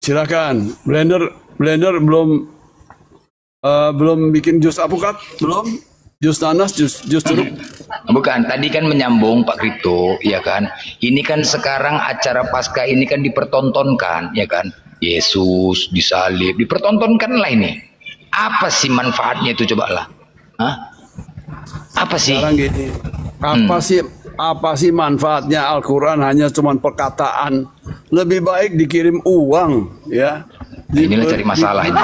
Silakan. Blender belum bikin jus apukat? Belum? Jus nanas, jus jeruk? Bukan, tadi kan menyambung Pak Kripto, ya kan? Ini kan sekarang acara Paskah ini kan dipertontonkan, ya kan? Yesus disalib, dipertontonkan lah ini. Apa sih manfaatnya itu, coba lah? Hah? Apa sih? Sekarang gini, apa sih manfaatnya Al-Quran hanya cuman perkataan? Lebih baik dikirim uang, ya. Inilah cari masalah ini.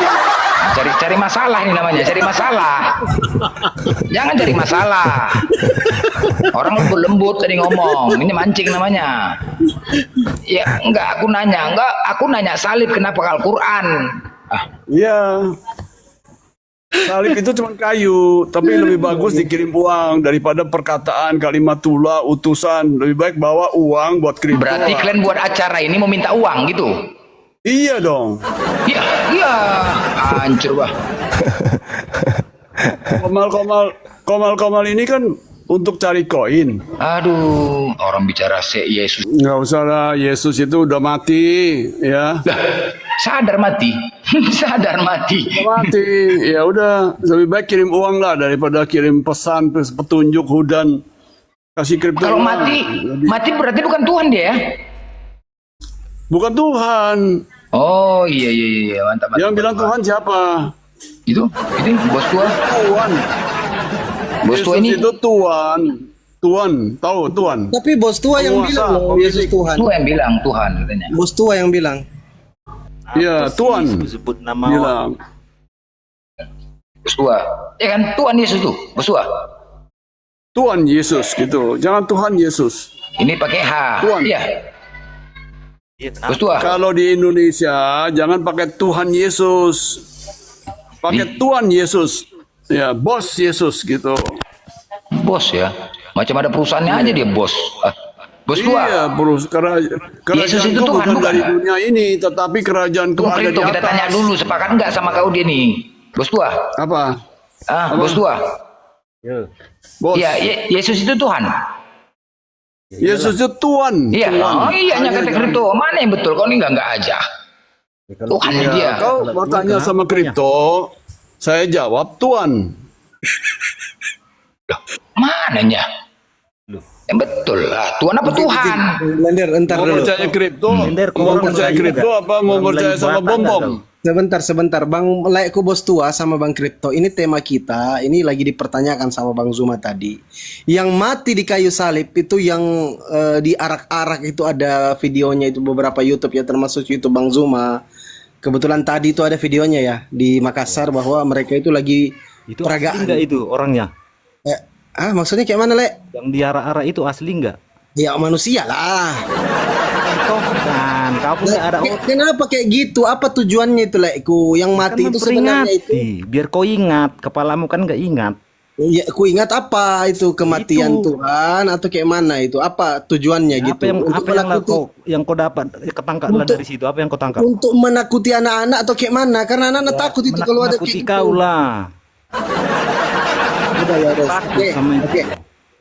Cari masalah ini namanya, cari masalah. Jangan cari masalah. Orang lembut tadi ngomong, ini mancing namanya. Ya enggak, aku nanya salib kenapa Al-Quran? Iya. Salib itu cuma kayu, tapi lebih bagus dikirim uang daripada perkataan kalimatullah utusan. Lebih baik bawa uang buat kripto. Berarti kalian buat acara ini mau minta uang gitu? Iya dong. Iya, hancur bah. Komal ini kan untuk cari koin. Aduh, orang bicara Yesus. Nggak usah lah, Yesus itu udah mati, ya. Lah, sadar mati. Sadar mati. Udah mati, ya udah. Lebih baik kirim uang lah daripada kirim pesan, petunjuk, hudan. Kasih kripto. Kalau mati berarti bukan Tuhan dia ya? Bukan Tuhan. Oh iya, mantap. Yang bilang Tuhan siapa? Itu bos tua. Tuhan. Bos tua ini. Itu Tuhan, tahu Tuhan. Tapi bos tua yang bilang loh, Yesus Tuhan. Tua yang bilang Tuhan katanya. Bos tua yang bilang. Iya, Tuhan. Sebut nama Bilang. Bos tua. Ya kan Tuhan Yesus tuh, bos tua. Tuhan Yesus gitu. Jangan Tuhan Yesus. Ini pakai H. Tuhan. Iya. Iya, kenapa? Bos tua. Kalau di Indonesia jangan pakai Tuhan Yesus. Pakai Tuhan Yesus. Ya, bos Yesus gitu. Bos ya. Macam ada perusahaannya aja dia bos. Bos tua. Iya, Yesus itu kerajaanku Tuhan, bukan bukan? dari dunia ini, tetapi kerajaanku Bung ada di Kripto, kita tanya atas. dulu sepakat nggak sama kau dia nih? Bos tua. Apa? Bos tua. Bos. Iya, Yesus itu Tuhan. Yesus itu Tuhan. Iya. Tuhan. Oh iya, Hanya kata Kripto. Mana yang betul? Kau ini enggak aja. Tuhan Iya, dia. kau bertanya sama kripto, saya jawab Tuhan. Mananya? Yang betul lah. Tuhan apa Tuhan? Blender, entar Mau dulu. percaya kripto? Blender, Mau orang percaya Melayu kripto nggak? apa mau Orang percaya Melayu sama Batak bom-bom? nggak, Sebentar, Bang Laiku bos tua sama Bang Kripto. Ini tema kita. Ini lagi dipertanyakan sama Bang Zuma tadi. Yang mati di kayu salib itu yang diarak-arak itu ada videonya itu beberapa YouTube ya, termasuk YouTube Bang Zuma. Kebetulan tadi itu ada videonya ya di Makassar bahwa mereka itu lagi Itu peragaan. asli nggak itu orangnya? Maksudnya kayak mana, Le? Yang diarah-arah itu asli nggak? Ya manusia lah. Kau kan, kau punya ada Kenapa kayak gitu? Apa tujuannya itu, Leku? Yang mati kan itu sebenarnya itu. memperingati, biar kau ingat. Kepalamu kan nggak ingat. Ya, ku ingat apa itu kematian Itu. Tuhan atau kayak mana itu? Apa tujuannya gitu? Yang kau dapat ketangkap lah dari situ? Apa yang kau tangkap? Untuk menakuti anak-anak atau kayak mana? Karena anak-anak takut itu kalau ada kayak Menakuti gitu. kau lah. Udah. Takut Oke, sama itu. oke.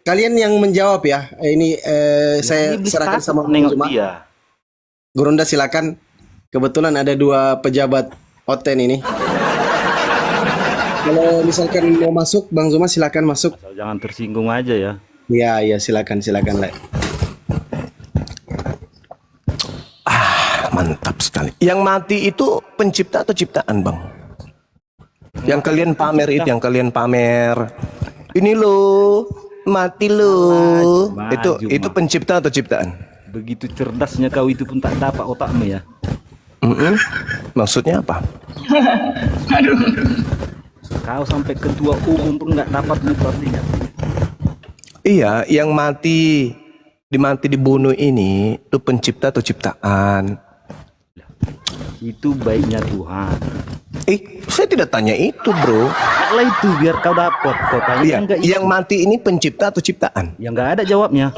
Kalian yang menjawab ya. Ini saya Ini serahkan takut sama nengok Zuma. dia. Gurunda silakan. Kebetulan ada dua pejabat Oten ini. Kalau misalkan mau masuk, Bang Zuma silakan masuk. Asal jangan tersinggung aja ya. Ya, silakan, Le. Mantap sekali. Yang mati itu pencipta atau ciptaan, Bang? Yang kalian pamer itu, yang kalian pamer. Ini loh, mati loh. Maju, Itu Mak. pencipta atau ciptaan? Begitu cerdasnya kau itu pun tak dapat otakmu ya. Maksudnya apa? Kau sampai ketua umum pun nggak dapat mengertinya. Iya, yang mati dibunuh ini itu pencipta atau ciptaan? Itu baiknya Tuhan. Saya tidak tanya itu, bro. Lah itu biar kau dapat. Kau tanya Iya, enggak yang mati ini pencipta atau ciptaan? yang nggak ada jawabnya.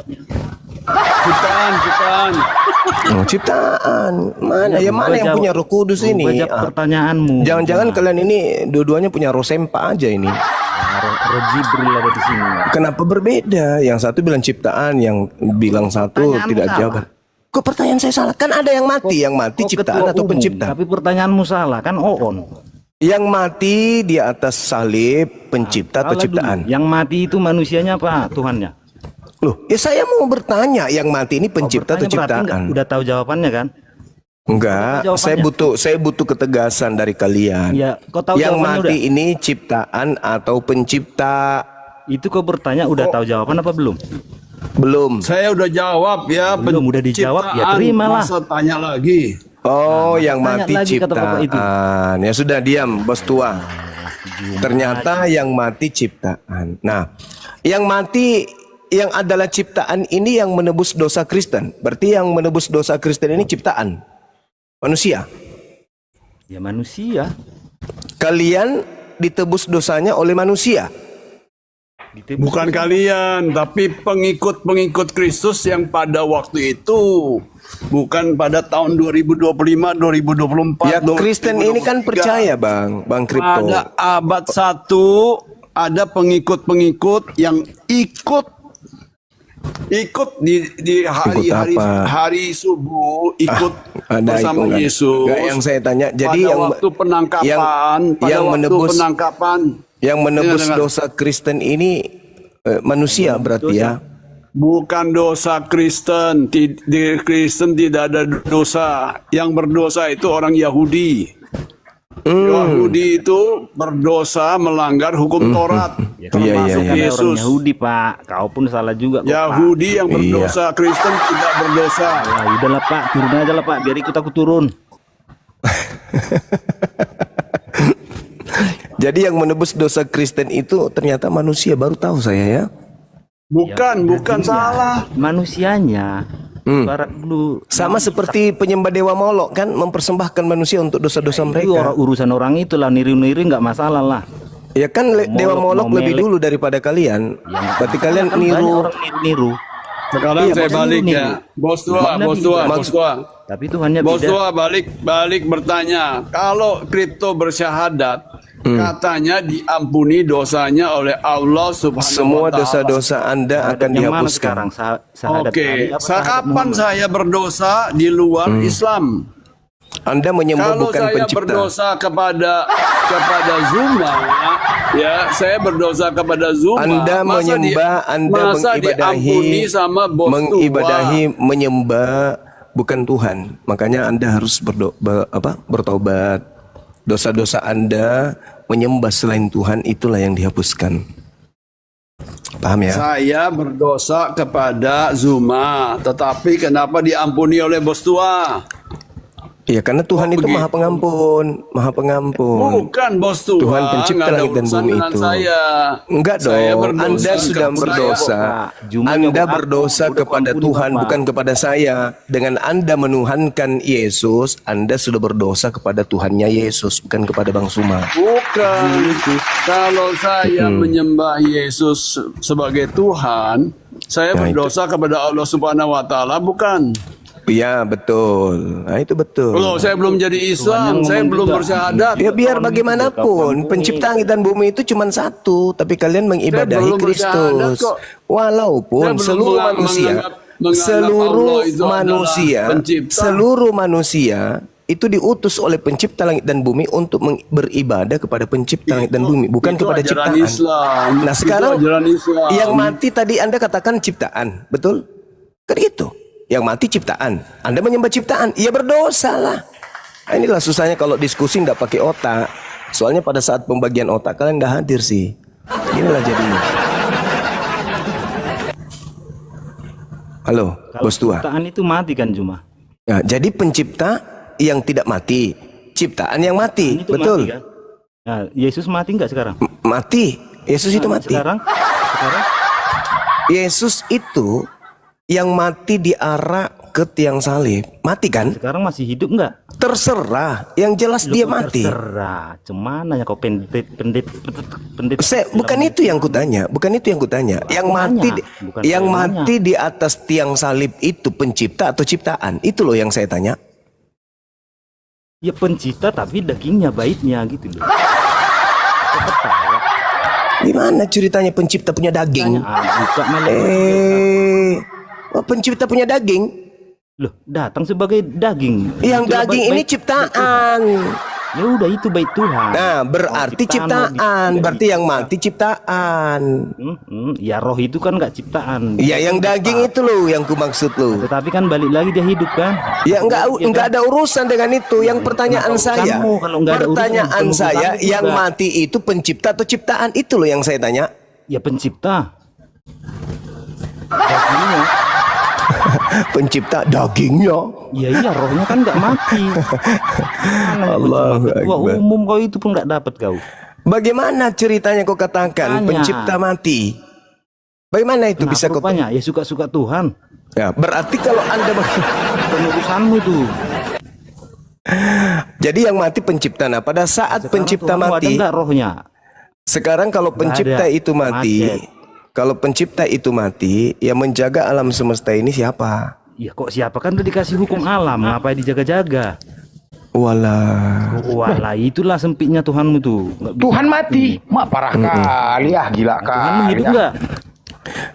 Ciptaan. Oh, ciptaan. Mana? Ya mana yang punya Roh Kudus ini? Baca pertanyaanmu. Jangan-jangan kalian ini dua-duanya punya roh sempa aja ini. Roh Jibril ada di sini. Kenapa berbeda? Yang satu bilang ciptaan, yang bilang satu Pertanyaanmu tidak salah. jawab. Kok pertanyaan saya salah? Kan ada yang mati, Kok ciptaan ketua atau umum, pencipta. Tapi pertanyaanmu salah kan Oon. Yang mati di atas salib pencipta atau Salah dulu. ciptaan? Yang mati itu manusianya apa Tuhannya? Loh, ya saya mau bertanya, yang mati ini pencipta atau Bertanya berarti ciptaan? udah tahu jawabannya kan? Enggak, Jawabannya. saya butuh ketegasan dari kalian. Ya, kau tahu Yang jawabannya mati ini ciptaan atau pencipta? Itu kau bertanya udah tahu jawaban apa belum? Belum. Saya udah jawab ya. Belum, udah dijawab, ya penciptaan. terimalah. Masa tanya lagi. Oh, yang tanya mati lagi kata bapak itu. ciptaan. Ya sudah, diam, bos tua. Ternyata yang mati ciptaan. Nah, yang mati yang adalah ciptaan ini yang menebus dosa Kristen. Berarti yang menebus dosa Kristen ini ciptaan. Manusia. Ya manusia. Kalian ditebus dosanya oleh manusia. Ditebus. Bukan kalian, tapi pengikut-pengikut Kristus yang pada waktu itu. Bukan pada tahun 2025, 2024. Ya, Kristen ini kan percaya, Bang Kripto. Ada abad 1, ada pengikut-pengikut yang ikut di hari subuh, ikut bersama ikut, Yesus. Enggak, yang saya tanya, jadi pada yang waktu penangkapan, yang menebus Dengar. dosa Kristen ini manusia berarti ya. Bukan dosa Kristen. Di Kristen tidak ada dosa. Yang berdosa itu orang Yahudi. Yahudi itu berdosa melanggar hukum Taurat. Ya, Iya, termasuk iya. Orang Yesus. Yahudi Pak, kau pun salah juga kok, Pak. Yahudi yang berdosa, Kristen tidak berdosa. Ya udahlah Pak, turun aja lah Pak, biar ikut aku turun. Jadi yang menebus dosa Kristen itu ternyata manusia, baru tahu saya ya. Bukan salah. Manusianya. Barat dulu. Sama seperti penyembah dewa Molok kan, mempersembahkan manusia untuk dosa-dosa Itu mereka. urusan orang itulah, niru-niru nggak masalah lah. Ya kan dewa Molok Molok lebih melek. dulu daripada kalian. Berarti kalian Kan banyak niru. orang niru-niru. Sekarang Iya, saya maksudnya balik ini. ya. Bos tua. Tapi Tuhannya Bos beda. tua balik bertanya. Kalau kripto bersyahadat, katanya diampuni dosanya oleh Allah Subhanahu Semua wa taala. dosa-dosa Anda akan Yang mana dihapuskan. sekarang? Sahadat Oke, Ali apa sahadat kapan Muhammad? saya berdosa di luar Islam? Anda menyembah Kalau bukan saya pencipta. berdosa kepada Zuma, ya saya berdosa kepada Zuma. Anda Masa menyembah, Anda masa diampuni sama bos mengibadahi, menyembah bukan Tuhan. Makanya Anda harus bertobat. Dosa-dosa Anda menyembah selain Tuhan itulah yang dihapuskan. Paham ya? Saya berdosa kepada Zuma, tetapi kenapa diampuni oleh bos tua? Iya, karena Tuhan itu begitu? Maha Pengampun, Maha Pengampun. Bukan bos tua. Tuhan pencipta nggak ada langit dan urusan bumi dengan itu. Saya. Enggak Saya dong, berdosa Anda sudah kepada berdosa. saya. Cuma Anda nyogok aku, berdosa udah kepada ampuni, Tuhan, Bapak. bukan kepada saya. Dengan Anda menuhankan Yesus, Anda sudah berdosa kepada Tuhannya Yesus, bukan kepada Bang Suma. Bukan. Kalau saya menyembah Yesus sebagai Tuhan, saya Nah, berdosa kepada Allah Subhanahu wa taala, bukan. Iya, betul. Nah, itu betul. Kalau saya belum jadi Islam, saya belum bersyahadat. Ya biar bagaimanapun, pencipta langit dan bumi itu cuma satu, tapi kalian mengibadahi belum bersyahadat Kristus. kok. Walaupun Saya belum seluruh manusia, menganggap Allah itu adalah pencipta. seluruh manusia itu diutus oleh pencipta langit dan bumi untuk beribadah kepada pencipta langit dan bumi, bukan Itu kepada ajaran ciptaan. Islam. Nah, Itu sekarang ajaran Islam. yang mati tadi Anda katakan ciptaan, betul? Kan itu. Yang mati ciptaan. Anda menyembah ciptaan, ya berdosa lah. Nah, inilah susahnya kalau diskusi nggak pakai otak. Soalnya pada saat pembagian otak kalian nggak hadir sih. Inilah jadinya. Halo, Kalau bos tua. ciptaan itu mati kan cuma. Nah, jadi pencipta yang tidak mati, ciptaan yang mati, Itu betul? mati kan? Nah, Yesus mati nggak sekarang? Mati. Yesus itu Nah, mati. Sekarang Yesus itu yang mati diarak ke tiang salib, mati kan? sekarang masih hidup nggak? Terserah, yang jelas Lu dia kok mati. Terserah, cuman ya kau pendet. Bukan itu yang kutanya, bukan itu yang kutanya. Yang mati, Bukan yang poinnya. mati di atas tiang salib itu pencipta atau ciptaan? Itu loh yang saya tanya. Ya pencipta tapi dagingnya baitnya gitu loh. Kok ketawa? Gimana ceritanya pencipta punya daging? Buka malah. Oh, pencipta punya daging? Loh, datang sebagai daging. Yang Itulah daging ini baik ciptaan. Ya udah itu baik Tuhan. Nah, berarti Mau ciptaan. Berarti yang mati ciptaan. Ya roh itu kan nggak ciptaan. Ya, yang daging itu loh yang ku maksud loh. Tetapi kan balik lagi dia hidup kan. Ya enggak ada urusan dengan itu. Yang pertanyaan Kenapa saya, urusanmu kalau nggak ada pertanyaan urusan? saya, Urusanmu yang juga. mati itu pencipta atau ciptaan? Itu loh yang saya tanya. Ya pencipta. Dagingnya. Pencipta dagingnya. Iya rohnya kan nggak mati. Allahu Ketua Akbar. umum kau itu pun nggak dapat kau. Bagaimana ceritanya kau katakan Tanya. pencipta mati? Bagaimana itu bisa kau? rupanya ya suka-suka Tuhan. Ya, berarti kalau Anda Penurusanmu tuh. jadi yang mati pencipta. Nah, pada saat Sekarang pencipta Tuhanmu ada mati, nggak rohnya? sekarang kalau pencipta ada. itu mati, Macet. kalau pencipta itu mati, yang menjaga alam semesta ini siapa? Ya kok siapa kan udah dikasih hukum alam, ngapain dijaga-jaga? Walah. Walah itulah sempitnya Tuhanmu tuh. Nggak bisa. Tuhan mati. Mak parah kali ah, gila Tuhanmu kali. hidup ah. nggak?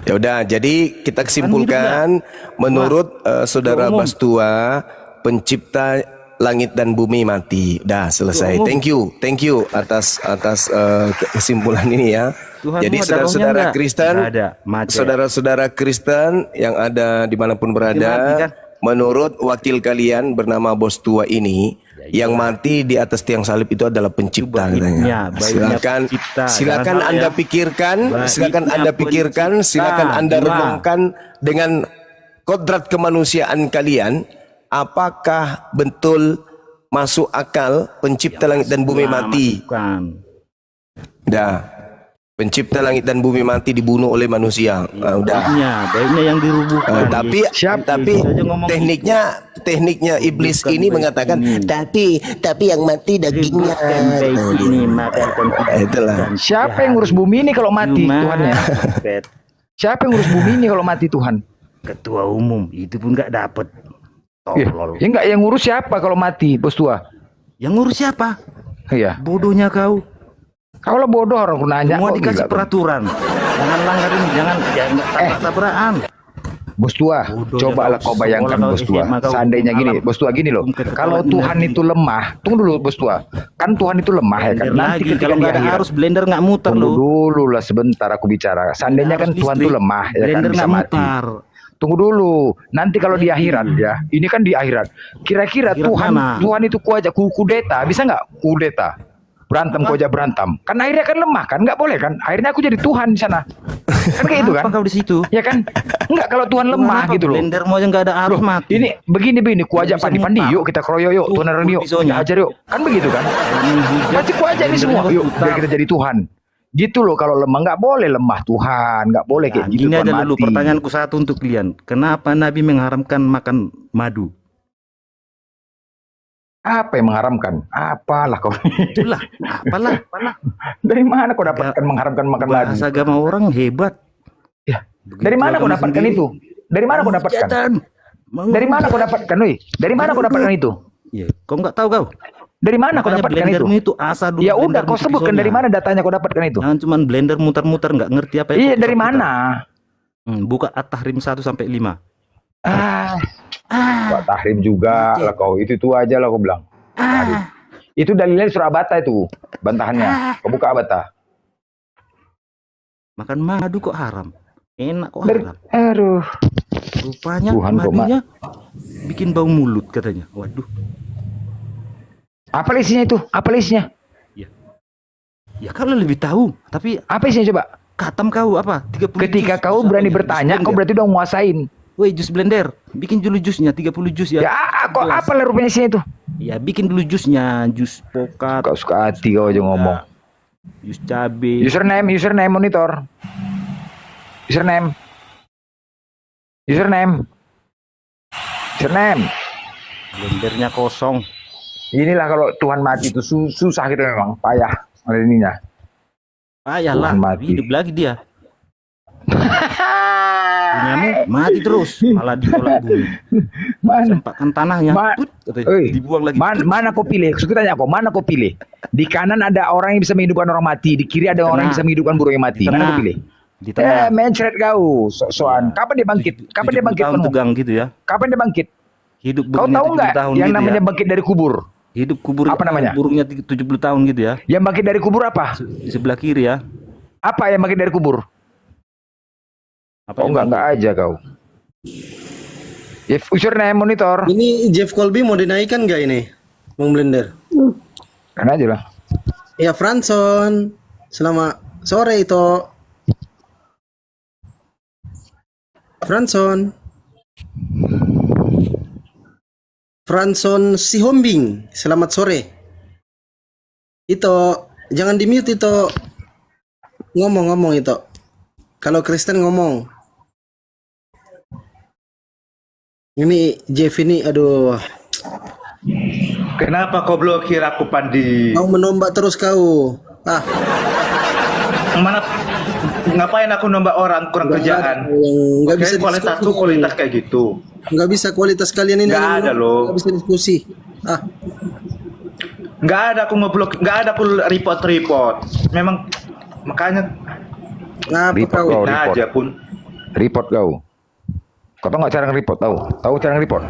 Ya udah, jadi kita kesimpulkan menurut saudara Umum. Bastua, pencipta langit dan bumi mati. Dah selesai. Umum. Thank you atas kesimpulan ini ya. Tuhanmu Jadi ada saudara-saudara rohnya nggak? Kristen, Nggak ada, macet. saudara-saudara Kristen yang ada dimanapun berada, mati kan? menurut wakil kalian bernama Bostua ini, yang mati di atas tiang salib itu adalah pencipta Itu katanya. baiknya Silakan, pencipta. silakan Jangan salah Anda ya. pikirkan, silakan Baiknya Anda pikirkan, pencipta. silakan Anda Dua. renungkan dengan kodrat kemanusiaan kalian, apakah betul masuk akal pencipta langit dan bumi mati? Bukan. Dah, pencipta langit dan bumi mati dibunuh oleh manusia. Ah, udah. Baiknya yang dirubuhkan. Tapi tapi Yesus aja ngomong tekniknya iblis Bukan ini baik mengatakan ini. tapi yang mati dagingnya. Bukan baik ini makan Itulah. Siapa yang ngurus bumi ini kalau mati Tuhannya? Siapa yang ngurus bumi ini kalau mati Tuhan? Ketua umum itu pun nggak dapat. Ya, Tolol. ya enggak, yang ngurus siapa kalau mati, Bos Tua? Yang ngurus siapa? Iya. Bodohnya kau. Kalau bodoh orang ku nanya Semua kok dikasih gila, peraturan. Jangan langgar ini, jangan tabrak-tabrakan. Bos Tua, Bodoh cobalah ya, kau kau bayangkan sekolah Bos kau Tua. SMA kau Seandainya hukum gini, alam. Bos Tua gini loh. Hukum kekekalan Kalau Tuhan energi. itu lemah, tunggu dulu Bos Tua. Kan Tuhan itu lemah ya kan. Blender Nanti lagi, ketika kalau di nggak ada akhirat. arus blender nggak muter Tunggu loh. dulu lah sebentar aku bicara. Seandainya kan Harus Tuhan listrik. itu lemah ya kan Blender bisa nggak mati. mutar. Tunggu dulu. Nanti kalau di akhirat ya, ini kan di akhirat. Kira-kira Akhirat Tuhan mana? Tuhan itu kudeta, bisa nggak? Kudeta. Berantem aja berantem. Kan akhirnya kan lemah kan? Nggak boleh kan? Akhirnya aku jadi Tuhan di sana. Kan kayak gitu kan? Apa kau di situ? Ya kan? Enggak kalau Tuhan lemah Kenapa gitu loh. Blender mau aja nggak ada arus Loh, mati. ini begini ku ajak Bisa pandi mutar. yuk kita keroyok yuk Tuh, Tuhan Arani yuk bisonya. kita ajar yuk kan begitu kan pasti ku ajak ini semua yuk biar kita jadi Tuhan gitu loh. Kalau lemah nggak boleh lemah Tuhan, nggak boleh kayak Nah, gitu gini Tuhan aja dulu mati. pertanyaanku satu untuk kalian. Kenapa Nabi mengharamkan makan madu? Apa yang mengharamkan? Apalah kau Itulah, apalah. dari mana kau dapatkan mengharamkan makan madu? Bahasa agama orang hebat. Ya. Begitu Dari mana kau agama dapatkan sendiri. itu? Dari mana kau dapatkan? Hujatan. Dari mana kau dapatkan, woi? Dari mana kau dapatkan itu? Ya, kau nggak tahu kau. Dari mana kau Makanya dapatkan itu? blendermu itu asa dulu. Ya udah blendermu kau itu sebutkan pisaunya. dari mana datanya kau dapatkan itu? Jangan cuman blender muter-muter nggak ngerti apa Iya itu dari putar-putar. mana? Buka At-Tahrim 1 sampai 5. Pak Tahrim juga lah kau itu aja lah kau bilang. Tahrim. Itu dalilnya di surah Bata itu bantahannya. Kau buka Bata. Makan madu kok haram? Enak kok Dari, haram. aduh. Rupanya Tuhan kok, madunya bikin bau mulut katanya. Waduh. Apa isinya itu? Apa isinya? Ya kalau lebih tahu, tapi Apa isinya coba? katam kau apa? 30 Ketika jus. kau Jus berani apa ya? bertanya, Jus kau blender. berarti udah nguasain. Woi, jus blender. Bikin dulu jusnya 30 jus ya. Ya, kok Gelas. apa lah rupanya isinya itu? Ya, bikin dulu jusnya, jus pokat, Kau suka hati kau aja ngomong. jus cabe. Username monitor. Username. Blendernya kosong. Inilah kalau Tuhan mati itu susah gitu memang, payah ada ininya. Payahlah, Tuhan mati. hidup lagi dia. Punyamu mati terus, malah ditolak bumi. Mana? Sempatkan tanahnya, put, katanya, dibuang lagi. Mana kau pilih? Saya tanya kau, mana kau pilih? Di kanan ada orang yang bisa menghidupkan orang mati, di kiri ada orang yang bisa menghidupkan burung yang mati. Di Mana tengah. kau pilih? Di tengah. Mencret kau, soan. Kapan dia bangkit? Kapan dia 70 bangkit? tahun Penuh? tegang gitu ya. Kapan dia bangkit? Hidup Kau burungnya tahu 70 nggak tahun yang gitu namanya ya. bangkit dari kubur? Hidup kubur Apa namanya? burungnya 70 tahun gitu ya. Yang bangkit dari kubur apa? Di sebelah kiri ya. Apa yang bangkit dari kubur? Apa Oh, yang enggak aja kau. Ya, username monitor. Ini Jeff Colby mau dinaikkan nggak ini, Bang Blender? Kan aja lah. Ya Franson, selamat sore itu. Franson. Franson Sihombing, selamat sore. Itu jangan di mute itu. Ngomong-ngomong itu. Kalau Kristen ngomong. Ini Jeff ini aduh, Kenapa kau blokir aku, Pandi? mau menombak terus kau. Ah, Mana ngapain aku nombak orang kurang kerjaan? yang nggak bisa Kualitas diskusi. tuh kualitas kayak gitu. Nggak bisa kualitas kalian ini. Nggak ada loh. Nggak bisa diskusi. Ah, Nggak ada aku ngeblok, nggak ada aku report. Memang makanya ngapa Report kau? kau. nah report. aja pun. Report kau. Kau tahu nggak cara nge-report? Tahu cara nge-report?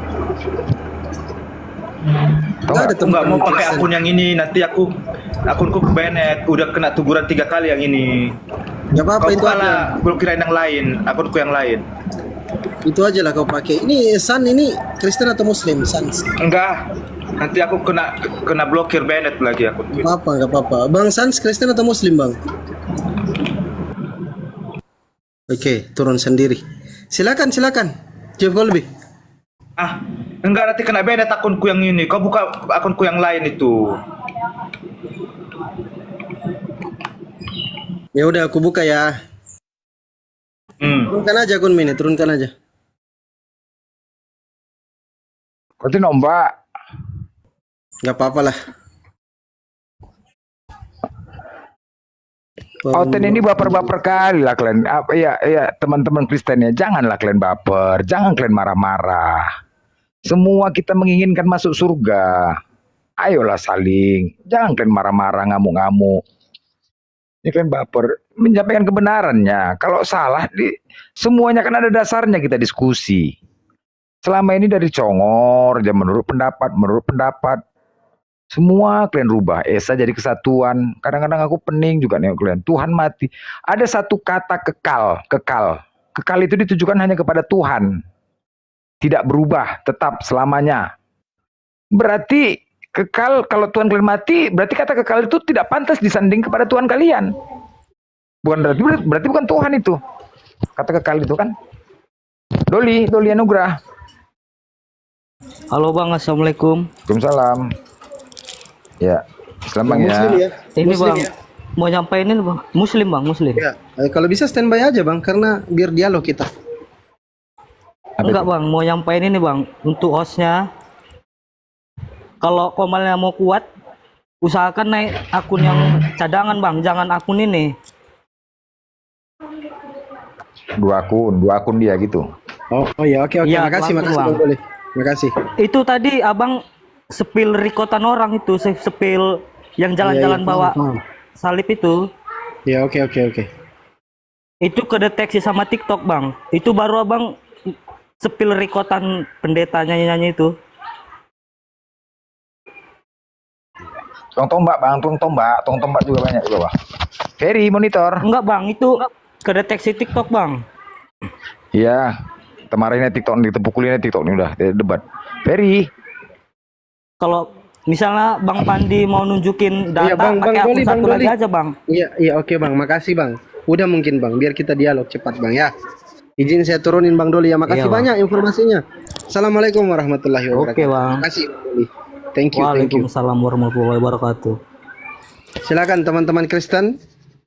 Tahu Nggak ada nggak? Aku nggak mau teman-teman pakai Kristen. akun yang ini, nanti akunku kebanet, udah kena teguran 3 kali yang ini. Nggak apa-apa Kau itu aja. kalah blokirin yang lain, akunku yang lain. Itu aja lah kau pakai. Ini San ini Kristen atau Muslim? San. Enggak, nanti aku kena blokir banet lagi aku. Nggak apa, nggak apa-apa. Bang Sans Kristen atau Muslim bang? Oke, turun sendiri. Silakan, silakan. Jeff Colby. Ah, enggak, nanti kena banet akunku yang ini. Kau buka akunku yang lain itu. Ya udah, aku buka ya. Turunkan aja akun ini, turunkan aja. Kau tuh nombak. Nggak apa-apa lah. Oten ini baper-baper kali lah kalian. Apa ya teman-teman Kristen ya, janganlah kalian baper, jangan kalian marah-marah. Semua kita menginginkan masuk surga. Ayolah saling, jangan kalian marah-marah, ngamuk-ngamuk. Ini kalian baper, menyampaikan kebenarannya. Kalau salah, semuanya kan ada dasarnya kita diskusi. Selama ini dari congor, aja menurut pendapat. Semua kalian rubah, Esa jadi kesatuan. Kadang-kadang aku pening juga nih kalian. Tuhan mati. Ada satu kata kekal. Kekal itu ditujukan hanya kepada Tuhan. Tidak berubah, tetap selamanya. Berarti kekal, kalau Tuhan kalian mati, berarti kata kekal itu tidak pantas disanding kepada Tuhan kalian. Berarti bukan Tuhan itu. Kata kekal itu kan. Doli Anugrah. Halo Bang, Assalamualaikum. Waalaikumsalam. Ya, selamat Muslim ya. ya. Ini Muslim Bang, ya. mau nyampein ini Bang, Muslim Bang, Muslim. Ya, kalau bisa standby aja bang, karena biar dialog kita. Enggak Bang, mau nyampein ini Bang, untuk hostnya. Kalau komalnya mau kuat, usahakan naik akun yang cadangan Bang, jangan akun ini. Dua akun dia gitu. Oh ya, oke. Iya, Makasih langsung, bang. Bang. Boleh. Makasih. Itu tadi Abang sepil rekotan orang itu, sepil yang jalan-jalan Iya, bawa paham. salib itu. Ya, oke. Itu kedeteksi sama TikTok Bang. Itu baru Abang sepil rekotan pendeta nyanyi-nyanyi itu. Tong tombak bang, tong tombak juga banyak juga bang. Ferry monitor. Enggak Bang, itu kedeteksi TikTok Bang. Iya, kemarinnya TikTok nih, pukulinnya TikTok nih udah debat. Ferry, Kalau misalnya Bang Pandi mau nunjukin data Iya, Bang pakai akun Doli, Bang satu lagi Doli. aja Bang. Iya, oke bang. Makasih bang. Udah mungkin bang, biar kita dialog cepat bang ya. Izin saya turunin bang Doli ya. Makasih Iya, Bang. banyak informasinya. Assalamualaikum warahmatullahi wabarakatuh. Oke, Bang. Makasih bang Doli. Thank you. Waalaikumsalam warahmatullahi wabarakatuh. Silakan teman-teman Kristen.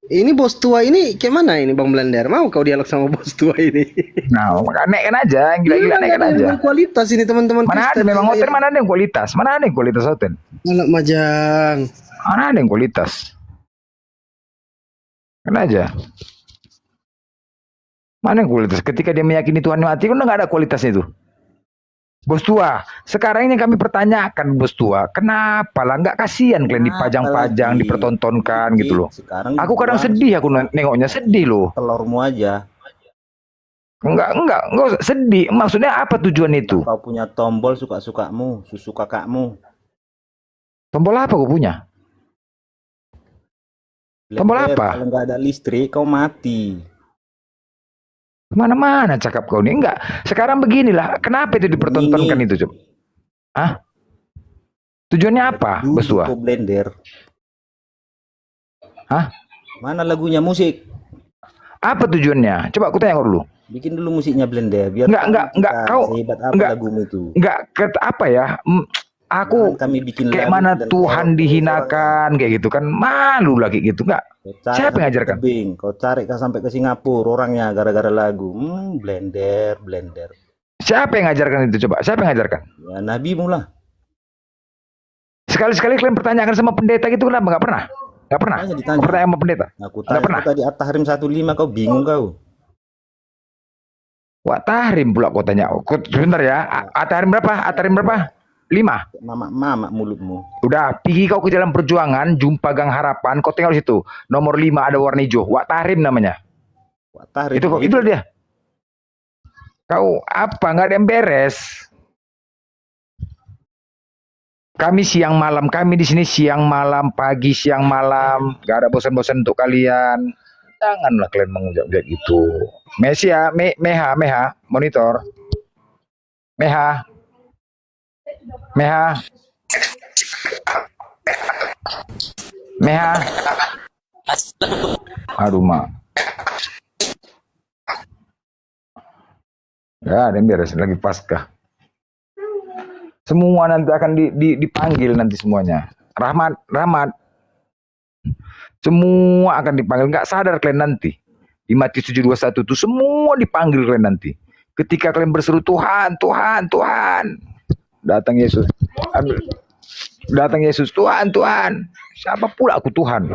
Ini bos tua ini kayak mana ini Bang Blender? Mau kau dialog sama bos tua ini? nah naikkan aja, yang gila-gila naikkan Ada aja. yang kualitas ini teman-teman Mana ada Kristen. memang hotel, mana ada yang kualitas, hotel. Anak majang. Mana ada yang kualitas. Kan aja. Mana yang kualitas? Ketika dia meyakini Tuhan mati, kan udah nggak ada kualitasnya itu. Bos tua, sekarang yang kami pertanyakan bos tua, kenapa lah nggak kasihan kalian dipajang-pajang, lagi? dipertontonkan gitu loh. Sekarang Aku kadang gua sedih, aku nengoknya sedih loh. telurmu aja. Enggak usah sedih. Maksudnya apa tujuan itu? Kau punya tombol suka-sukamu, susu kakakmu. Tombol apa kau punya? Tombol Blender, apa? kalau nggak ada listrik, kau mati. Kemana-mana cakap kau nih. Enggak. Sekarang beginilah. Kenapa itu dipertontonkan itu, coba? Hah? Tujuannya apa, Dulu Bos Tua? kau blender. Hah? Mana lagunya musik? Apa tujuannya? Coba aku tanya kau dulu. Bikin dulu musiknya blender. Biar Enggak, kita kau sehebat apa enggak, lagumu itu. enggak apa ya? Aku Jangan kami bikin kayak lagu mana dan Tuhan kau dihinakan kayak gitu kan, malu lagi gitu. Enggak. Kau cari Siapa yang sampai ngajarkan? tebing, kau cari sampai ke Singapura orangnya gara-gara lagu. Blender. Siapa yang ngajarkan itu, coba? Siapa yang ngajarkan? Ya nabimu lah. Sekali-sekali kalian pertanyakan sama pendeta gitu, kenapa? Enggak pernah. Enggak pernah. Makanya ditanya. Pertanyaan sama pendeta. Aku Nggak tanya pernah. kau tadi At-Tahrim 15 kau bingung kau. Wah, tahrim pula kau tanya. Sebentar ya. Tahrim berapa? Tahrim berapa? 5. Mamak mulutmu. Udah, pergi kau ke Jalan Perjuangan, jumpa Gang Harapan, kau tinggal di situ. Nomor 5 ada warna hijau. Wak Tahrim namanya. At-Tahrim Itu dia. Kau apa? Nggak ada yang beres. Kami siang malam, kami di sini siang malam, pagi siang malam, gak ada bosan-bosan untuk kalian. Janganlah kalian mengucap gitu. Mesia, Meha, monitor. Meha. Aduh, Mak. Ya, ada yang beres lagi Paskah. Semua nanti akan dipanggil nanti semuanya. Rahmat. Semua akan dipanggil. Nggak sadar kalian nanti. Di Matius 7:21 itu semua dipanggil kalian nanti. Ketika kalian berseru Tuhan. Datang Yesus. Tuhan. Siapa pula aku Tuhan.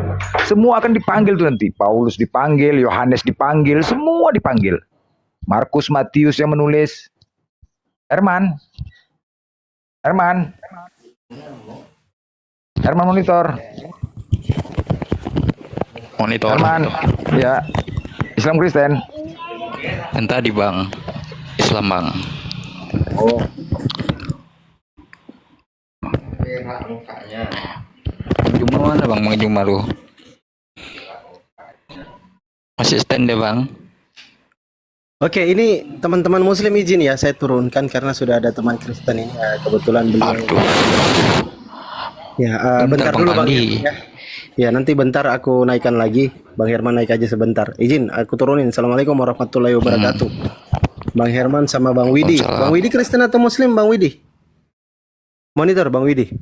Semua akan dipanggil tuh nanti. Paulus dipanggil, Yohanes dipanggil, semua dipanggil. Markus, Matius yang menulis. Herman monitor. Herman, ya. Islam Kristen. Yang tadi bang, Islam bang. Oh. Jumlah mana bang? Bang Jumlah lu. Asisten deh bang. Oke, ini teman-teman Muslim izin ya saya turunkan karena sudah ada teman Kristen ini kebetulan beliau. Aduh. Ya, Bentar, bentar dulu Bang Bang. Andi. Ya, nanti bentar aku naikkan lagi. Bang Herman naik aja sebentar. Izin aku turunin. Assalamualaikum warahmatullahi wabarakatuh. Bang Herman sama Bang Widi. Waalaikumsalam. Bang Widi Kristen atau Muslim, Bang Widi? Monitor Bang Widi.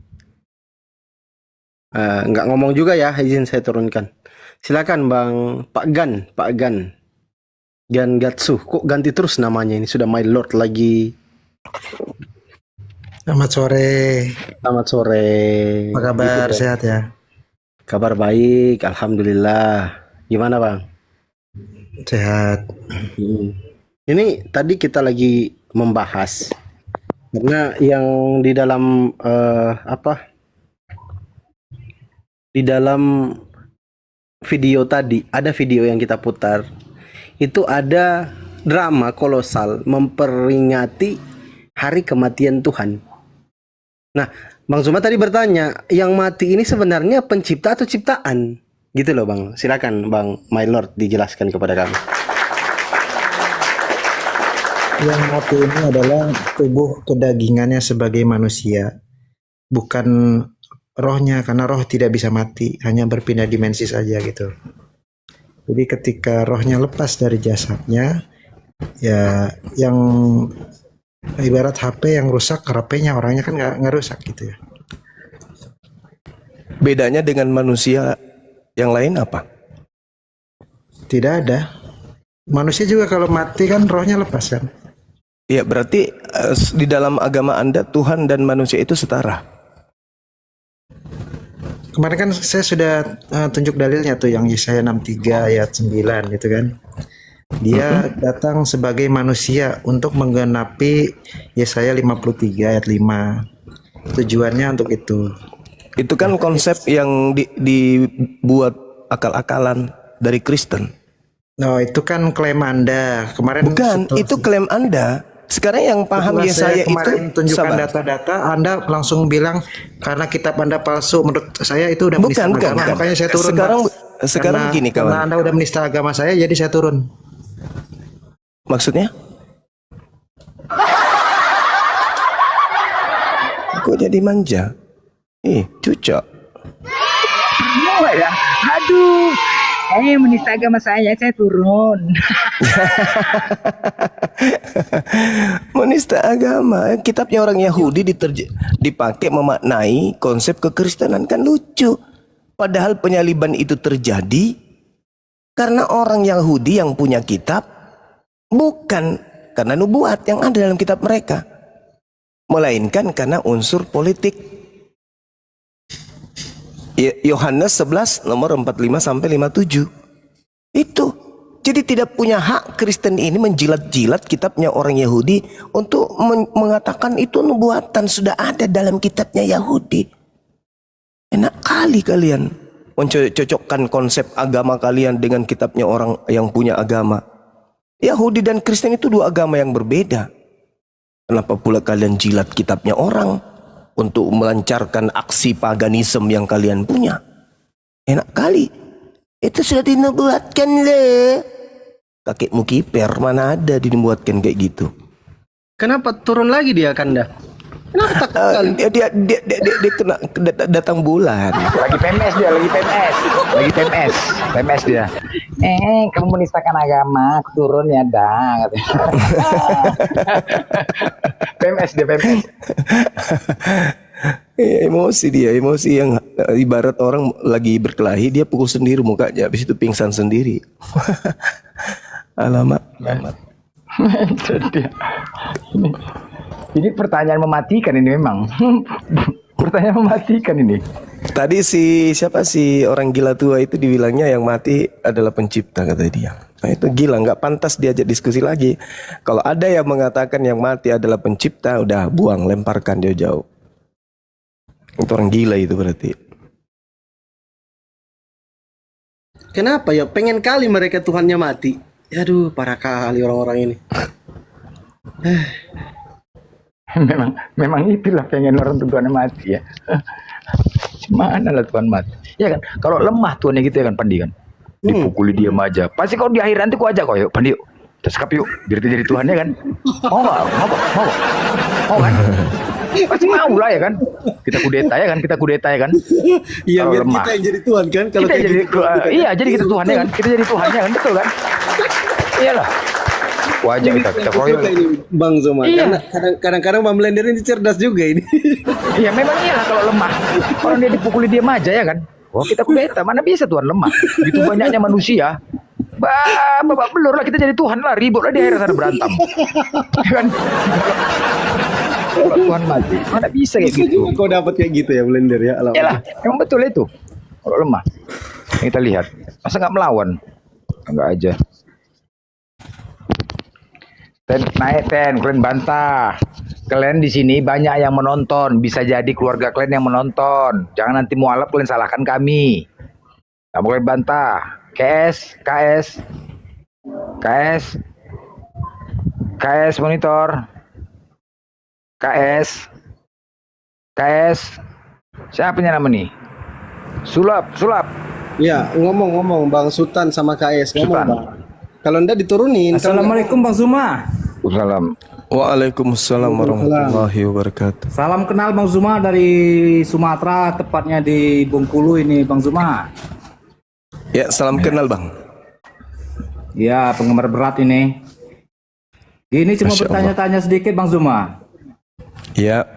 Nggak ngomong juga ya, izin saya turunkan. Silakan Bang Pak Gan. Gan Gatsu, kok ganti terus namanya ini? Sudah My Lord lagi. Selamat sore. Selamat sore. Apa kabar? Gitu, Sehat ya? kabar baik, alhamdulillah. Gimana Bang? Sehat. Ini tadi kita lagi membahas karena yang di dalam di dalam video tadi ada video yang kita putar. Itu ada drama kolosal memperingati hari kematian Tuhan. Nah, Bang Zuma tadi bertanya, yang mati ini sebenarnya pencipta atau ciptaan? Gitu loh Bang. Silakan Bang My Lord dijelaskan kepada kami. Yang mati ini adalah tubuh kedagingannya sebagai manusia, bukan rohnya, karena roh tidak bisa mati, hanya berpindah dimensi saja gitu. Jadi ketika rohnya lepas dari jasadnya, ya yang ibarat HP yang rusak, HP-nya orangnya kan nggak rusak gitu ya. Bedanya dengan manusia yang lain apa? Tidak ada. Manusia juga kalau mati kan rohnya lepas kan. Ya berarti di dalam agama Anda Tuhan dan manusia itu setara. Kemarin kan saya sudah tunjuk dalilnya tuh yang Yesaya 63 ayat 9 gitu kan. Dia datang sebagai manusia untuk menggenapi Yesaya 53 ayat 5. Tujuannya untuk itu. Itu kan konsep yang dibuat akal-akalan dari Kristen. No, itu kan klaim Anda. Kemarin Bukan, itu klaim Anda. Sekarang yang paham setelah Yesaya saya kemarin itu tunjukkan sabar. data-data, Anda langsung bilang karena kitab Anda palsu. Menurut saya itu udah menista Bukan, agama. bukan. Makanya saya turun. Sekarang Pak. sekarang begini, kawan. Karena Anda udah menista agama saya, jadi saya turun. Maksudnya? Kok jadi manja? Cucok. Semua ya. Aduh. Menista agama saya turun. Menista agama. Kitabnya orang Yahudi dipakai memaknai konsep kekristenan, kan lucu. Padahal penyaliban itu terjadi karena orang Yahudi yang punya kitab, bukan karena nubuat yang ada dalam kitab mereka, melainkan karena unsur politik. Yohanes 11 nomor 45 sampai 57. Itu. Jadi tidak punya hak Kristen ini menjilat-jilat kitabnya orang Yahudi untuk mengatakan itu nubuatan sudah ada dalam kitabnya Yahudi. Enak kali kalian mencocokkan konsep agama kalian dengan kitabnya orang yang punya agama. Yahudi dan Kristen itu dua agama yang berbeda. Kenapa pula kalian jilat kitabnya orang untuk melancarkan aksi paganisme yang kalian punya? Enak kali. Itu sudah dinubuatkan le. Kakekmu kiper, mana ada dinubuatkan kayak gitu. Kenapa turun lagi dia, Kanda? Kenapa takut kali? Dia kena datang bulan. Lagi PMS dia, lagi PMS. Lagi PMS. PMS dia. Kamu menistakan agama, aku turun ya dah. PMS dia, PMS. Emosi dia, emosi yang ibarat orang lagi berkelahi, dia pukul sendiri mukanya, habis itu pingsan sendiri. Alamak. Itu dia. Ini pertanyaan mematikan ini memang. Pertanyaan mematikan ini. Tadi siapa sih orang gila tua itu dibilangnya yang mati adalah pencipta, kata dia. Nah itu gila, nggak pantas diajak diskusi lagi. Kalau ada yang mengatakan yang mati adalah pencipta, udah buang, lemparkan jauh-jauh. Itu orang gila itu berarti. Kenapa ya? Pengen kali mereka Tuhannya mati. Aduh, parah kali orang-orang ini. memang itulah pengen orang Tuhan mati ya. Mana lah Tuhan mati? Ya kan, kalau lemah Tuhannya gitu ya kan, Pandi kan. Dipukuli diam aja. Pasti kalau di akhir nanti ku ajak kok, yuk Pandi yuk. Tersekap yuk, biar dia jadi Tuhannya kan. Mau nggak? Mau kan? Pasti mau lah ya kan. Kita kudeta ya kan. Iya, Kalau biar lemah. kita yang jadi Tuhan kan. Kalau Kita kayak jadi gitu. iya, jadi kita Tuhannya kan. Kita jadi Tuhannya kan, betul kan? Iyalah. Wajah kita Aku koyol. suka ini Bang Zoma. Iya. Karena kadang-kadang Bang Blender ini cerdas juga ini. Iya memang iyalah kalau lemah. Kalau dia dipukuli diam aja ya kan. Oh kita kudeta, mana bisa Tuhan lemah. Begitu banyaknya manusia. Babak belur lah, kita jadi Tuhan lah, ribut lah di akhir sana berantem. Kan? Kalau Tuhan mati, mana bisa kayak gitu. Kau dapat kayak gitu ya Blender ya. Iyalah, emang betul itu. Kalau lemah, kita lihat. Masa nggak melawan? Enggak aja. Naik kalian bantah. Kalian di sini banyak yang menonton, bisa jadi keluarga kalian yang menonton. Jangan nanti mualaf kalian salahkan kami. Nggak boleh bantah. KS monitor. KS. Siapa nama nih? Sulap. Ya, ngomong Bang Sultan sama KS ngomong Sultan. Bang. Kalau Anda diturunin. Assalamualaikum Bang Zuma. Salam. Waalaikumsalam warahmatullahi wabarakatuh. Salam kenal Bang Zuma dari Sumatera, tepatnya di Bengkulu ini Bang Zuma. Ya, salam kenal Bang. Ya, penggemar berat ini. Ini cuma Masya bertanya-tanya sedikit Bang Zuma. Ya,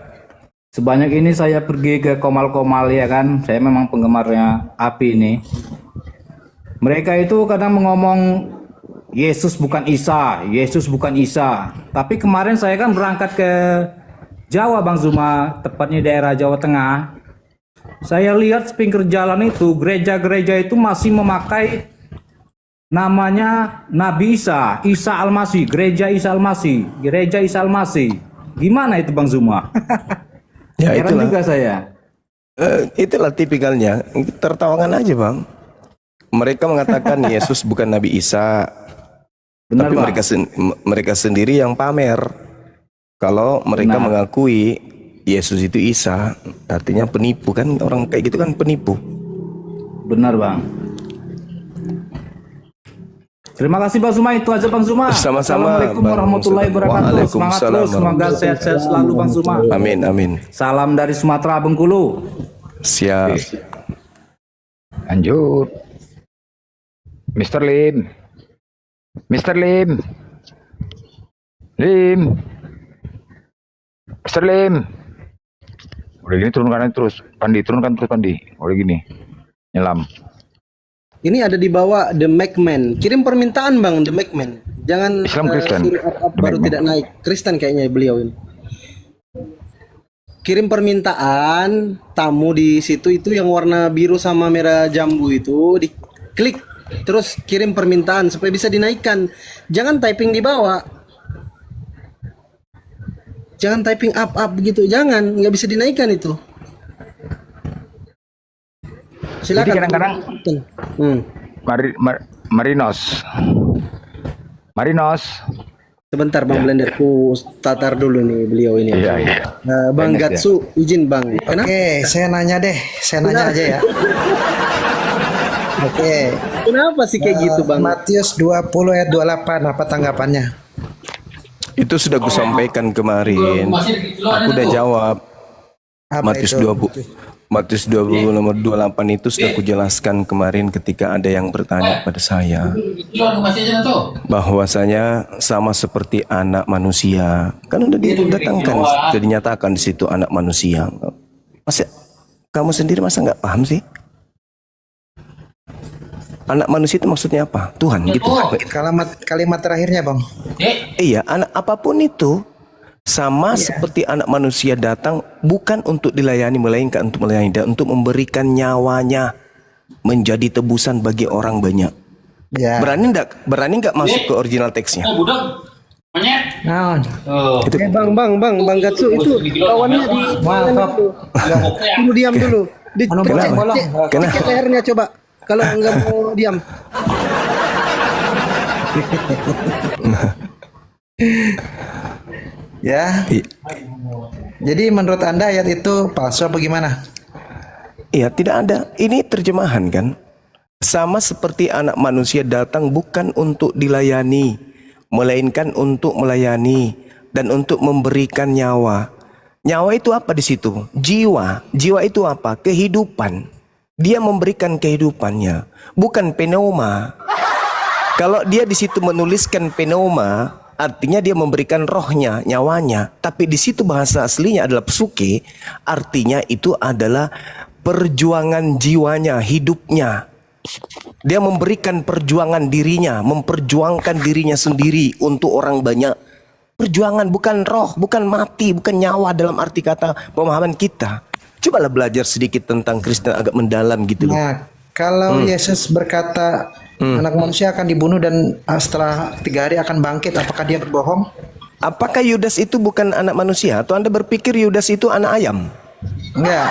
Sebanyak ini saya pergi ke Komal-Komal ya kan. Saya memang penggemarnya Api ini. Mereka itu kadang ngomong Yesus bukan Isa. Tapi kemarin saya kan berangkat ke Jawa Bang Zuma, tepatnya daerah Jawa Tengah. Saya lihat pinggir jalan itu, gereja-gereja itu masih memakai namanya Nabi Isa, Isa Al-Masih, gereja Isa Al-Masih. Gimana itu Bang Zuma? ya Heran itulah. juga saya. Itulah tipikalnya, tertawakan aja Bang. mereka mengatakan Yesus bukan Nabi Isa, Benar, tapi Bang. mereka sendiri yang pamer. Kalau mereka mengakui Yesus itu Isa, artinya penipu kan, orang kayak gitu kan penipu. Benar, Bang. Terima kasih Bang Zuma, itu aja Bang Zuma. Sama-sama, Assalamualaikum Bang warahmatullahi Ustaz. wabarakatuh. Semangat Waalaikumsalam terus, semoga sehat-sehat selalu Bang Zuma. Amin, amin. Salam dari Sumatera Bengkulu. Siap. Lanjut. Mr. Lim. Mr. Lim. Lim. Mr. Lim. Udah gini turunkan terus. Pandi, turunkan terus Pandi. Udah gini. Nyelam. Ini ada di bawah The Macman. Kirim permintaan Bang The Macman. Jangan Islam Kristen. suruh up The baru Macman. tidak naik. Kristen kayaknya beliau ini. Kirim permintaan tamu di situ, itu yang warna biru sama merah jambu itu, diklik terus kirim permintaan supaya bisa dinaikkan. Jangan typing di bawah. Jangan typing up gitu. Jangan, nggak bisa dinaikkan itu. Silakan. Jadi kadang-kadang Marinos. Sebentar Bang Blender, ku tatar dulu nih beliau ini. Iya, iya. Bang Banyak Gatsu, izin Bang. Kenapa? Oke, saya nanya deh. Saya nanya aja ya. Oke. Kenapa sih kayak gitu Bang? Matius 20 ayat 28, apa tanggapannya? Itu sudah aku sampaikan kemarin. Aku udah jawab. Apa Matius itu? 20 nomor 28 itu sudah kujelaskan kemarin ketika ada yang bertanya pada saya bahwasanya sama seperti anak manusia. Kan udah didatangkan, sudah dinyatakan di situ anak manusia. Masa kamu sendiri masa nggak paham sih? Anak manusia itu maksudnya apa? Tuhan gitu. Kalimat terakhirnya, Bang. Iya, anak apapun itu sama seperti anak manusia datang bukan untuk dilayani melainkan untuk melayani dan untuk memberikan nyawanya menjadi tebusan bagi orang banyak. Ya. Berani nggak masuk ke original teksnya? Nah, Itu Bang Gatsu itu kawannya di mantap. dulu diam dulu. Kenapa? Cek lehernya coba. Kalau nggak mau diam. Ya. Iya. Jadi menurut Anda ayat itu palsu apa gimana? Iya, tidak ada. Ini terjemahan kan? Sama seperti anak manusia datang bukan untuk dilayani, melainkan untuk melayani dan untuk memberikan nyawa. Nyawa itu apa di situ? Jiwa. Jiwa itu apa? Kehidupan. Dia memberikan kehidupannya, bukan pneuma. Kalau dia di situ menuliskan pneuma, artinya dia memberikan rohnya, nyawanya. Tapi di situ bahasa aslinya adalah psuke, artinya itu adalah perjuangan jiwanya, hidupnya. Dia memberikan perjuangan dirinya, memperjuangkan dirinya sendiri untuk orang banyak. Perjuangan bukan roh, bukan mati, bukan nyawa dalam arti kata pemahaman kita. Cobalah belajar sedikit tentang Kristen agak mendalam gitu loh. Nah, kalau Yesus berkata anak manusia akan dibunuh dan setelah 3 hari akan bangkit, apakah dia berbohong? Apakah Yudas itu bukan anak manusia? Atau Anda berpikir Yudas itu anak ayam? Enggak.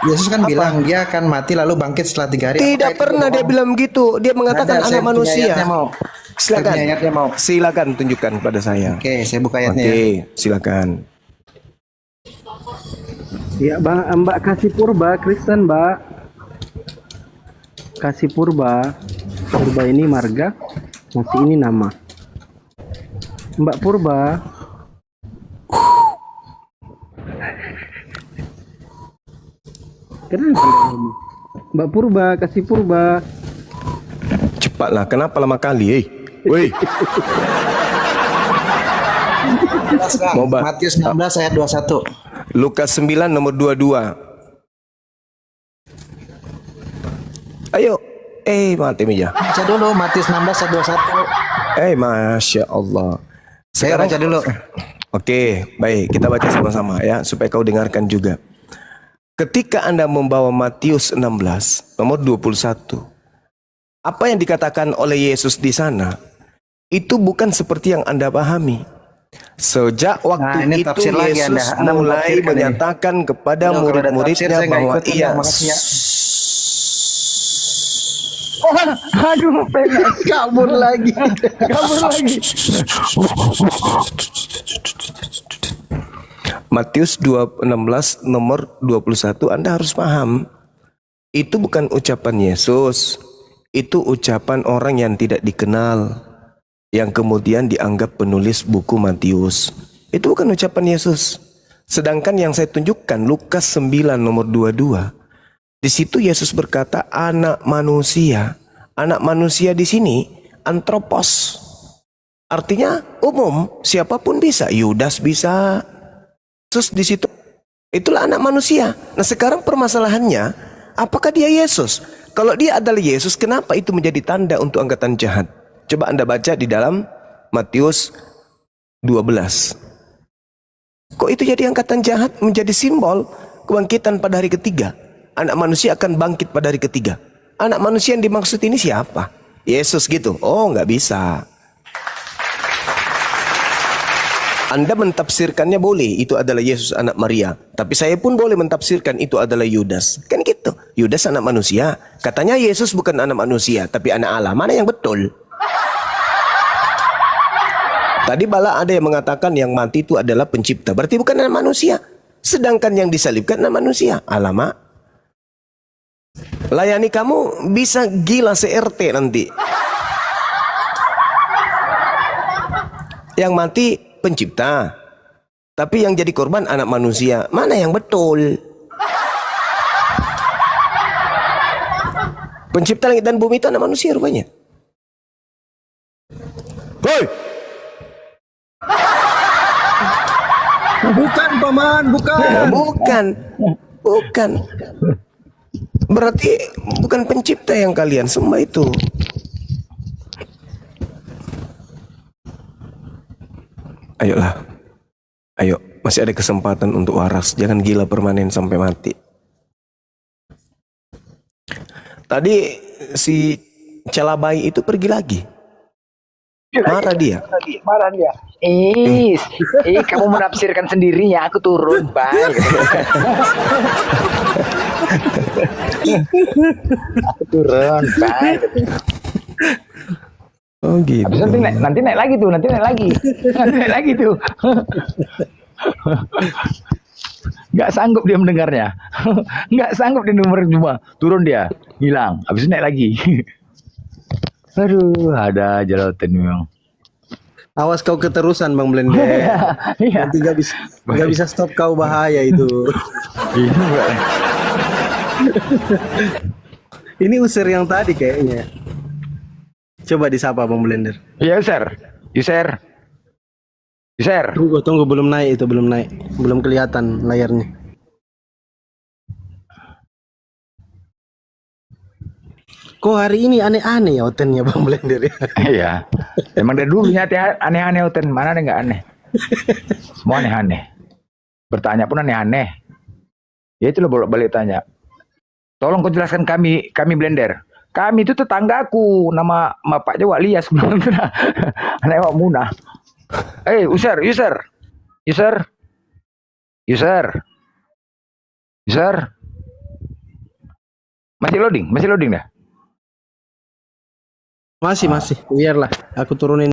Yesus kan bilang dia akan mati lalu bangkit setelah 3 hari. Tidak pernah dia bilang begitu. Dia mengatakan Ada, anak saya punya manusia. ayatnya, mau. Silakan. Saya punya ayatnya, mau. Silakan tunjukkan pada saya. Oke, saya buka ayatnya. Oke, Ya. silakan. Ya, Mbak Kasih Purba, Kristen, Mbak. Kasih Purba. Purba ini marga, masih ini nama. Mbak Purba. Kenapa nggak ngomong? Mbak Purba, Kasih Purba. Cepatlah, kenapa lama kali? Woi. Mau Matius 16 ayat 21. Lukas 9 nomor 22. Ayo. Mati meja. Baca dulu Matius 16 ayat 21. Masya Allah. Saya baca dulu. Oke, baik. Kita baca sama-sama ya, supaya kau dengarkan juga. Ketika Anda membawa Matius 16 nomor 21, apa yang dikatakan oleh Yesus di sana itu bukan seperti yang Anda pahami. Sejak waktu ini itu tafsir lagi Yesus Anda mulai mentafsirkan menyatakan kepada Kalau ada tafsir, murid-muridnya saya nggak bahwa ikut, makasih ya. Aduh, pengen Kabur lagi. kabur lagi. Matius 2:16 nomor 21 Anda harus paham. Itu bukan ucapan Yesus. Itu ucapan orang yang tidak dikenal, yang kemudian dianggap penulis buku Matius. Itu bukan ucapan Yesus. Sedangkan yang saya tunjukkan Lukas 9 nomor 22. Di situ Yesus berkata anak manusia. Anak manusia di sini antropos. Artinya umum, siapapun bisa. Yudas bisa. Yesus di situ itulah anak manusia. Nah, sekarang permasalahannya, apakah dia Yesus? Kalau dia adalah Yesus, kenapa itu menjadi tanda untuk angkatan jahat? Coba Anda baca di dalam Matius 12. Kok itu jadi angkatan jahat, menjadi simbol kebangkitan pada hari ketiga? Anak manusia akan bangkit pada hari ketiga. Anak manusia yang dimaksud ini siapa? Yesus gitu? Oh, nggak bisa. Anda mentafsirkannya boleh, itu adalah Yesus anak Maria. Tapi saya pun boleh mentafsirkan itu adalah Yudas. Kan gitu. Yudas anak manusia. Katanya Yesus bukan anak manusia, tapi anak Allah. Mana yang betul? Tadi bala ada yang mengatakan yang mati itu adalah pencipta. Berarti bukan anak manusia. Sedangkan yang disalibkan anak manusia. Alamak. Layani kamu bisa gila se-RT nanti. Yang mati pencipta, tapi yang jadi korban anak manusia. Mana yang betul? Pencipta langit dan bumi itu anak manusia rupanya. Hoi! Bukan paman, bukan. Bukan. Berarti bukan pencipta yang kalian sembah itu. Ayolah. Ayo, masih ada kesempatan untuk waras. Jangan gila permanen sampai mati. Tadi si Celabai itu pergi lagi. Marah dia. Kamu menafsirkan sendiri ya, aku turun, bye. Aku turun, bye. Oh gitu. Habis nanti naik lagi tuh, nanti naik lagi tuh. Nggak sanggup dia mendengarnya, nggak sanggup dia nomor cuma turun dia, hilang, habis itu naik lagi. Aduh, ada jelatin memang. Awas kau keterusan Bang Blender. Iya. Nanti nggak bisa stop kau, bahaya itu. Ini usir yang tadi kayaknya. Coba disapa Bang Blender. Iya, user. Tunggu, belum naik, belum kelihatan layarnya. Kok hari ini aneh-aneh ya otennya Bang Blender ya? Iya, emang dari dulunya aneh-aneh Oten, mana ada nggak aneh? Semua aneh-aneh. Bertanya pun aneh-aneh. Ya itu lo bolak-balik tanya. Tolong kau jelaskan kami Blender. Kami itu tetanggaku, nama Pak Jawa Lias. Anak Wak Munah. User. Masih loading dah. Masih. Biarlah, aku turunin.